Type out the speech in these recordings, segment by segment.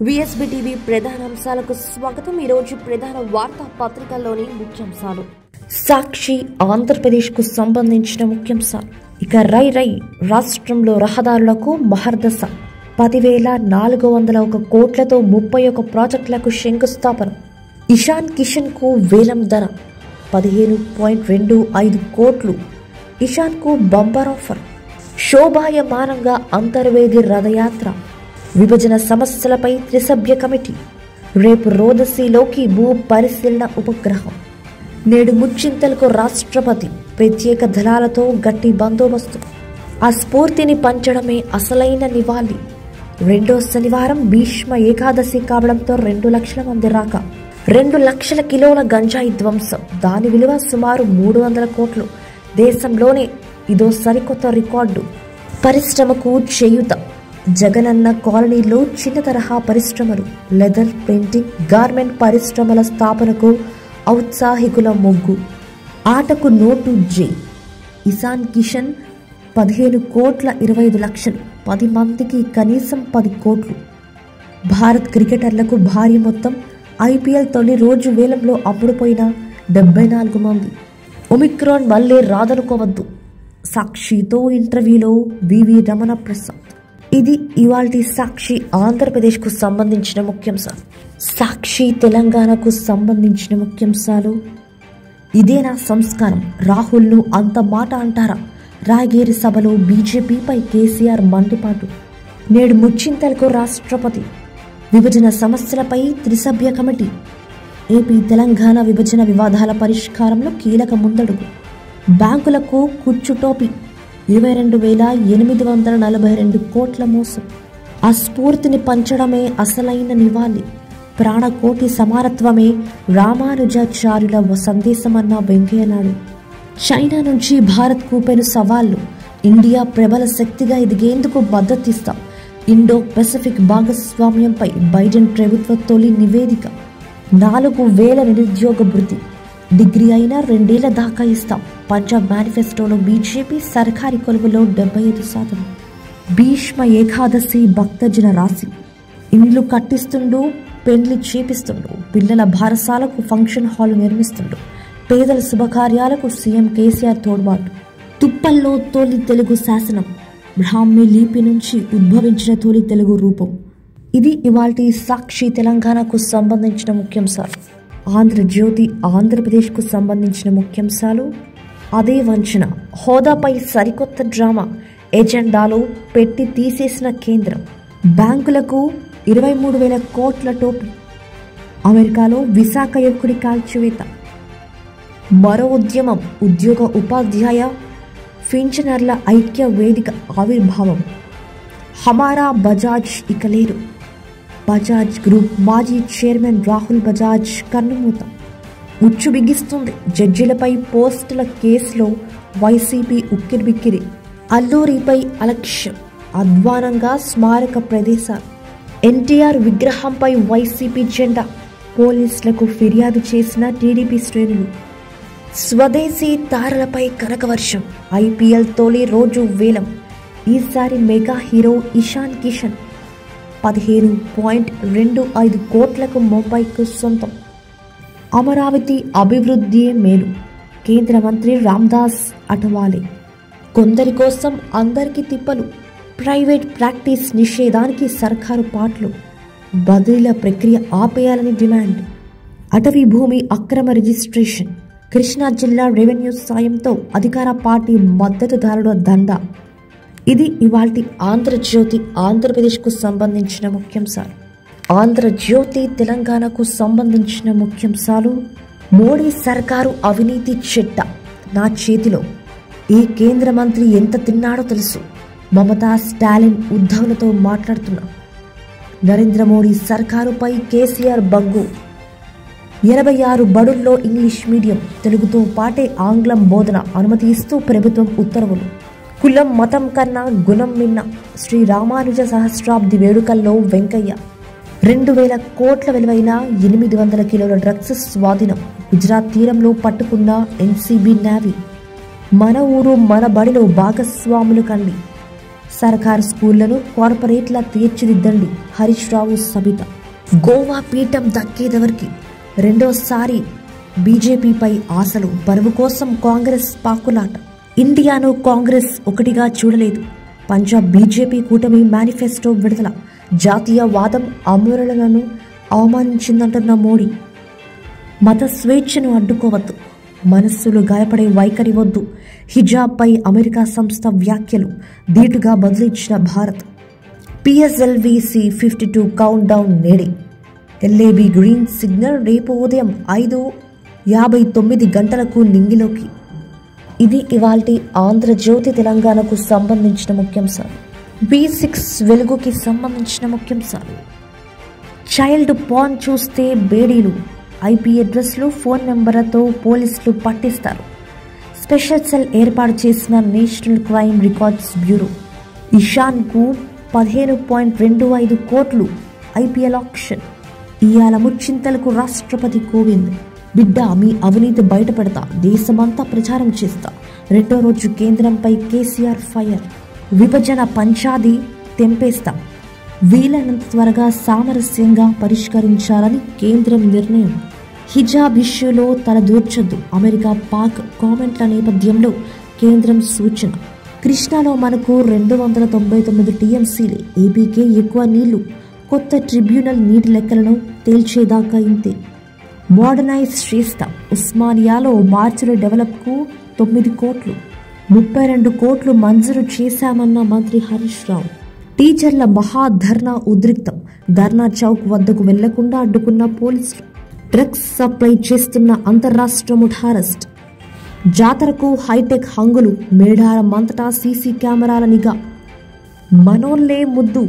VSB TV ప్రధానాంశాలకు స్వాగతం. ఈరోజు ప్రధాన వార్తా పత్రికల్లోని ముఖ్యాంశాలు. సాక్షి ఆంధ్రప్రదేశ్కు సంబంధించిన ముఖ్యాంశాలు. ఇక రై రాష్ట్రంలో రహదారులకు మహర్దశ 10,401 కోట్లతో 31 ప్రాజెక్టులకు శంకుస్థాపన. ఇషాన్ కిషన్ కు వేలం ధర 15.25 కోట్లు. ఇషాన్ కు బంపర్ ఆఫర్. శోభాయమానంగా అంతర్వేది రథయాత్ర. విభజన సమస్యలపై త్రిసభ్య కమిటీ. రేపు రోదసీలోకి భూ పరిశీలన ఉపగ్రహం. నేడు ముచ్చింతలకు రాష్ట్రపతి ప్రత్యేక దళాలతో గట్టి బందోబస్తు. ఆ స్ఫూర్తిని పంచడమే అసలైన నివాళి. రెండో శనివారం భీష్మ ఏకాదశి కావడంతో 2 లక్షల మంది రాక. 2 లక్షల కిలోల గంజాయి ధ్వంసం. దాని విలువ సుమారు 300 కోట్లు. దేశంలోనే ఇదో సరికొత్త రికార్డు. పరిశ్రమకు చేయూత. జగనన్న కాలనీలో చిన్న తరహా పరిశ్రమలు. లెదర్, ప్రింటింగ్, గార్మెంట్ పరిశ్రమల స్థాపనకు ఔత్సాహికుల మొగ్గు. ఆటకు నోటు జై. ఇషాన్ కిషన్ 15,25,00,000. 10 మందికి కనీసం 10 కోట్లు. భారత్ క్రికెటర్లకు భారీ మొత్తం. ఐపీఎల్ తొలి రోజు వేలంలో అమ్ముడుపోయిన 74 మంది. ఒమిక్రాన్ మళ్లీ రాదనుకోవద్దు. సాక్షితో ఇంటర్వ్యూలో వివి రమణ ప్రసాద్. ఇది ఇవాల్టి సాక్షి ఆంధ్రప్రదేశ్కు సంబంధించిన ముఖ్యాంశాలు. సాక్షి తెలంగాణకు సంబంధించిన ముఖ్యాంశాలు. ఇదేనా సంస్కారం? రాహుల్ను అంత మాట అంటారా? రాయగిరి సభలో బీజేపీపై కేసీఆర్ మండిపాటు. నేడు ముచ్చింతలకు రాష్ట్రపతి. విభజన సమస్యలపై త్రిసభ్య కమిటీ. ఏపీ తెలంగాణ విభజన వివాదాల పరిష్కారంలో కీలక ముందడుగు. బ్యాంకులకు కుచ్చుటోపి. 22,842 కోట్ల మోసం. ఆ స్ఫూర్తిని పంచడమే అసలైన నివాళి. ప్రాణకోటి సమానత్వమే రామానుజాచార్యుల సందేశమన్న వెంకయ్యనాయుడు. చైనా నుంచి భారత్కు పెను సవాళ్లు. ఇండియా ప్రబల శక్తిగా ఎదిగేందుకు మద్దతిస్తాం. ఇండో పెసిఫిక్ భాగస్వామ్యంపై బైడెన్ ప్రభుత్వ తొలి నివేదిక. 4,000 నిరుద్యోగ భృతి. డిగ్రీ అయినా 2 ఏళ్ల దాకా ఇస్తాం. పంజాబ్ మేనిఫెస్టోలో బీజేపీ సర్కారీ కొలువులో 75%. భీష్మ ఏకాదశి భక్తజన రాశి. ఇండ్లు కట్టిస్తుండు, పెండ్లి చేపిస్తుండు. పిల్లల బారసాలకు ఫంక్షన్ హాల్ నిర్మిస్తుండు. పేదల శుభకార్యాలకు సీఎం కేసీఆర్ తోడ్బాటు. తుప్పల్లో తొలి తెలుగు శాసనం. బ్రాహ్మీ లిపి నుంచి ఉద్భవించిన తొలి తెలుగు రూపం. ఇది ఇవాల్టి సాక్షి తెలంగాణకు సంబంధించిన ముఖ్యాంశాలు. ఆంధ్రజ్యోతి ఆంధ్రప్రదేశ్కు సంబంధించిన ముఖ్యాంశాలు. అదే వంచన. హోదాపై సరికొత్త డ్రామా. ఎజెండాలో పెట్టి తీసేసిన కేంద్రం. బ్యాంకులకు 23,000 కోట్ల టోపీ. అమెరికాలో విశాఖ యువకుడి కాల్చివేత. మరో ఉద్యమం. ఉద్యోగ ఉపాధ్యాయ పింఛనర్ల ఐక్య వేదిక ఆవిర్భావం. హమారా బజాజ్ ఇక లేరు. బజాజ్ గ్రూప్ మాజీ చైర్మన్ రాహుల్ బజాజ్ కన్నుమూత. ఉచ్చు బిగిస్తుంది. జడ్జిలపై పోస్టుల కేసులో వైసీపీ ఉక్కిరిబిక్కిరి. అల్లూరిపై అలక్ష్యం. అధ్వానంగా స్మారక ప్రదేశాలు. ఎన్టీఆర్ విగ్రహంపై వైసీపీ జెండా. పోలీసులకు ఫిర్యాదు చేసిన టీడీపీ శ్రేణులు. స్వదేశీ తారలపై కనకవర్షం. ఐపీఎల్ తొలి రోజు వేలం. ఈసారి మెగా హీరో ఇషాన్ కిషన్ 15.25 కోట్లకు ముంబైకు సొంతం. అమరావతి అభివృద్ధి మేలు. కేంద్ర మంత్రి రామ్దాస్ అఠవాలే. కొందరి కోసం అందరికీ తిప్పలు. ప్రైవేట్ ప్రాక్టీస్ నిషేధానికి సర్కారు పాట్లు. బదిలీల ప్రక్రియ ఆపేయాలని డిమాండ్. అటవీ భూమి అక్రమ రిజిస్ట్రేషన్. కృష్ణా జిల్లా రెవెన్యూ సాయంతో అధికార పార్టీ మద్దతుదారుల దందా. ఇది ఇవాల్టి ఆంధ్రజ్యోతి ఆంధ్రప్రదేశ్కు సంబంధించిన ముఖ్యాంశాలు. ఆంధ్రజ్యోతి తెలంగాణకు సంబంధించిన ముఖ్యాంశాలు. మోడీ సర్కారు అవినీతి చెట్ట నా చేతిలో. ఈ కేంద్ర మంత్రి ఎంత తిన్నాడో తెలుసు. మమతా స్టాలిన్ ఉద్ధవ్లతో మాట్లాడుతున్నా. నరేంద్ర మోడీ సర్కారుపై కేసీఆర్ బంగు. 86 బడుల్లో ఇంగ్లీష్ మీడియం. తెలుగుతో పాటే ఆంగ్లం బోధన అనుమతి ఇస్తూ ప్రభుత్వం ఉత్తర్వులు. కులం మతం కన్నా గుణం మిన్న. శ్రీ రామానుజ సహస్రాబ్ది వేడుకల్లో వెంకయ్య. 2,000 కోట్ల విలువైన 800 కిలోల డ్రగ్స్ స్వాధీనం. గుజరాత్ తీరంలో పట్టుకున్న ఎన్సీబీ నేవీ. మన ఊరు మన బడిలో భాగస్వాములు కండి. సర్కారు స్కూళ్లను కార్పొరేట్లా తీర్చిదిద్దండి హరీష్ రావు సబిత. గోవా పీఠం దక్కేదెవరికి? రెండోసారి బీజేపీపై ఆశలు, బరువు కోసం కాంగ్రెస్ పాకులాట. ఇండియాను కాంగ్రెస్ ఒకటిగా చూడలేదు. పంజాబ్ బీజేపీ కూటమి మేనిఫెస్టో విడుదల. జాతీయవాదం అమరులను అవమానించిందంటున్న మోడీ. మత స్వేచ్ఛను అడ్డుకోవద్దు, మనస్సులు గాయపడే వైఖరి వద్దు. హిజాబ్పై అమెరికా సంస్థ వ్యాఖ్యలు, ధీటుగా బదులిచ్చిన Bharat. PSLV C-52 countdown నేడే. LAB గ్రీన్ సిగ్నల్ రేపు ఉదయం 5:59 గంటలకు నింగిలోకి. ఇది ఇవాల్టి ఆంధ్రజ్యోతి తెలంగాణకు సంబంధించిన ముఖ్యాంశాలు. B6 వెలుగుకి సంబంధించిన ముఖ్యాంశాలు. చైల్డ్ పార్న్ చూస్తే బేడీలు, IP అడ్రస్లు, ఫోన్ నెంబర్లతో పోలీసులు పట్టిస్తారు. స్పెషల్ సెల్ ఏర్పాటు చేసిన నేషనల్ క్రైమ్ రికార్డ్స్ బ్యూరో. ఇషాన్కు 15.25 కోట్లు IPL ఆక్షన్. ఇయాల ముచ్చింతలకు రాష్ట్రపతి కోవింద్. బిడ్డ మీ అవినీతి బయటపెడతా, దేశమంతా ప్రచారం చేస్తా. రెండో రోజు కేంద్రంపై కేసీఆర్ ఫైర్. విభజన పంచాది తెంపేస్తా, వీలైనంత త్వరగా సామరస్యంగా పరిష్కరించాలని కేంద్రం నిర్ణయం. హిజాబ్ ఇష్యూలో తలదూర్చొద్దు, అమెరికా పాక్ కామెంట్ల నేపథ్యంలో కేంద్రం సూచన. కృష్ణాలో మనకు 299 TMCలే, ఏపీకే ఎక్కువ నీళ్లు. కొత్త ట్రిబ్యునల్ నీటి లెక్కలను తేల్చేదాకా ఇంతే. మోడర్నైజ్ చేస్తాం. ఉస్మానియాలో మార్చుల డెవలప్కు 9 కోట్లు, 32 కోట్లు మంజూరు చేశామన్న మంత్రి హరీష్ రావు. టీచర్ల మహాధర్నా ఉద్రిక్తం. ధర్నా చౌక్ వద్దకు వెళ్లకుండా అడ్డుకున్న పోలీసులు. డ్రగ్స్ సప్లై చేస్తున్న అంతర్రాష్ట్ర ముఠా అరెస్ట్. జాతరకు హైటెక్ హంగులు, మేడారం అంతటా సీసీ కెమెరాల నిఘా. మనోళ్లే ముద్దు.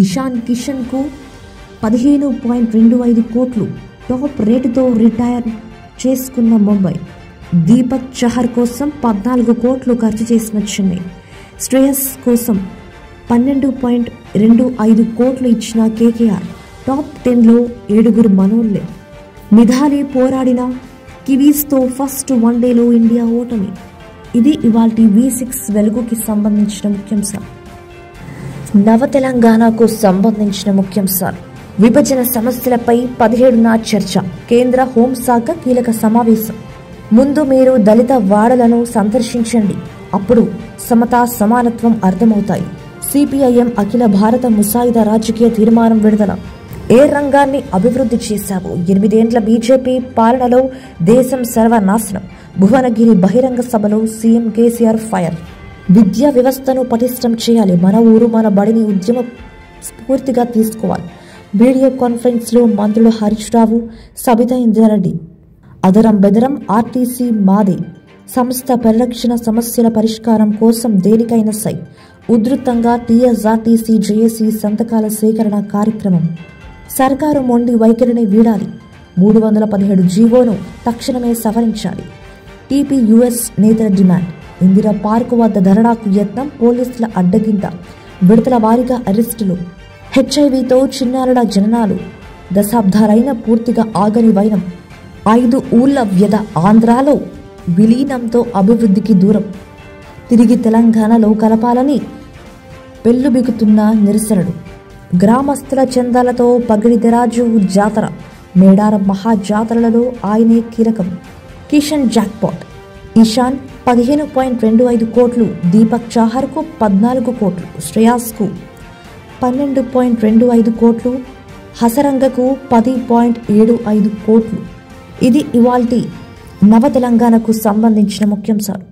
ఇషాన్ కిషన్కు 15.25 కోట్లు టాప్ రేటుతో రిటైర్ చేసుకున్న ముంబై. దీపక్ చహర్ కోసం 14 కోట్లు ఖర్చు చేసిన చెన్నై. శ్రేయస్ కోసం 12.25 కోట్లు ఇచ్చిన KKR. టాప్ 10లో 7 మనోళ్లే. మిథాలీ పోరాడిన కివీస్తో ఫస్ట్ వన్డేలో ఇండియా ఓటమి. ఇది ఇవాల్టి V6 వెలుగుకి సంబంధించిన ముఖ్యాంశాలు. నవ తెలంగాణకు సంబంధించిన ముఖ్యాంశాలు. విభజన సమస్యలపై 17న చర్చ. కేంద్ర హోంశాఖ కీలక సమావేశం. ముందు మీరు దళిత వాడలను సందర్శించండి, అప్పుడు సమతా సమానత్వం అర్థమవుతాయి. CPIM అఖిల భారత ముసాయిదా రాజకీయ తీర్మానం విడుదల. ఏ రంగాన్ని అభివృద్ధి చేశావు? 8 ఏండ్ల బీజేపీ పాలనలో దేశం సర్వనాశనం. భువనగిరి బహిరంగ సభలో సీఎం కేసీఆర్ ఫైర్. విద్యా వ్యవస్థను పటిష్టం చేయాలి, మన ఊరు మన బడిని ఉద్యమ స్ఫూర్తిగా తీసుకోవాలి. వీడియో కాన్ఫరెన్స్లో మంత్రులు హరీష్ రావు, సబితా ఇంద్రారెడ్డి. అదరం బెదరం RTC మాదే. సంస్థ పరిరక్షణ సమస్యల పరిష్కారం కోసం దేనికైనా సై. ఉధృతంగా TSRTC JAC సంతకాల సేకరణ కార్యక్రమం. సర్కారు మొండి వైఖరిని వీడాలి. 317 జీవోను తక్షణమే సవరించాలి. TPUS నేతల డిమాండ్. ఇందిరా పార్కు వద్ద ధర్నాకు యత్నం, పోలీసుల అడ్డగింత. విడతల వారీగా అరెస్టులు. HIVతో చిన్నారుల జననాలు. దశాబ్దాలైన పూర్తిగా ఆగని వైనం. 5 ఊళ్ల వ్యధ. ఆంధ్రాలో విలీనంతో అభివృద్ధికి దూరం. తిరిగి తెలంగాణలో కలపాలని పెళ్లుబిగుతున్న నిరసనలు. గ్రామస్తుల చందాలతో పగిడితరాజు జాతర. మేడారం మహాజాతరలలో ఆయనే కీలకం. కిషన్ జాక్పాట్. ఇషాన్ 15.25 కోట్లు, దీపక్ చాహర్కు 14 కోట్లు, శ్రేయాస్కు 12.25 కోట్లు, హసరంగకు 10.75 కోట్లు. ఇది ఇవాల్టి నవ తెలంగాణకు సంబంధించిన ముఖ్యాంశాలు.